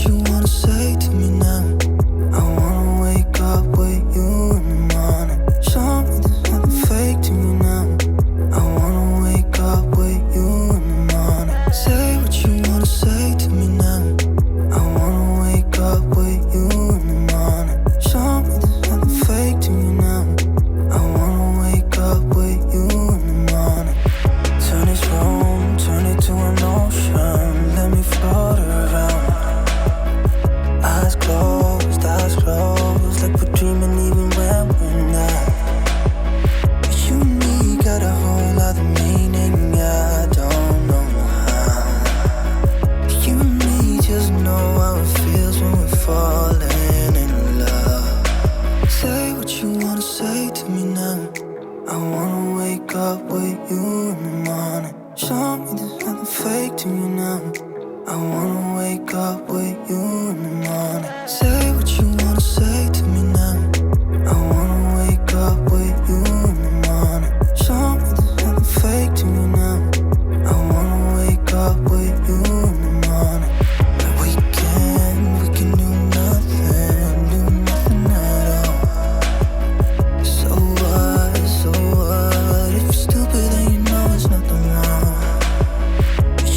you wanna say to me now. I wanna wake up with you in the morning. Show me there's nothing fake to me now. I wanna wake up with you in the morning. Say what you wanna say to me now. I wanna wake up with you in the morning. Show me there's nothing fake to me now. I wanna wake up with you in the morning. Turn this room, turn it to an ocean. Let me float around. Eyes closed, like we're dreaming even when we're not. You and me got a whole other meaning, I don't know how. You and me just know how it feels when we're falling in love. Say what you wanna say to me now. I wanna wake up with you in the morning. Show me there's nothing fake to me now. I wanna wake up with you in the morning. Say what you wanna say to me now. I wanna wake up with you in the morning. Show me there's nothing fake to me now. I wanna wake up with you in the morning. We can do nothing at all. So what, if you're stupid then you know it's nothing wrong.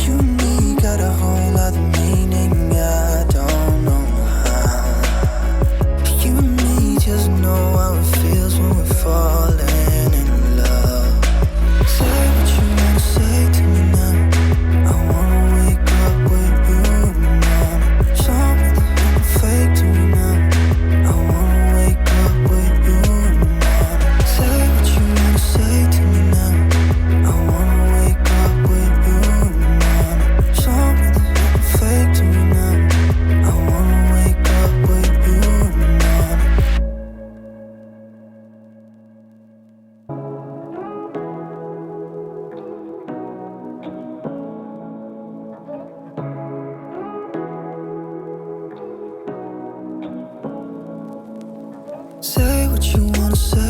You and me got a whole other meaning, I don't know how. You and me just know how it feels when we're falling in love. Say what you wanna say to me now. I wanna wake up with you in the morning. Show me there's nothing fake to me now. I wanna wake up with you in the morning. Say what you wanna say to me now. I wanna wake up with you in the morning. Show me there's nothing fake to me now. I wanna wake up with you in the morning. Say what you wanna say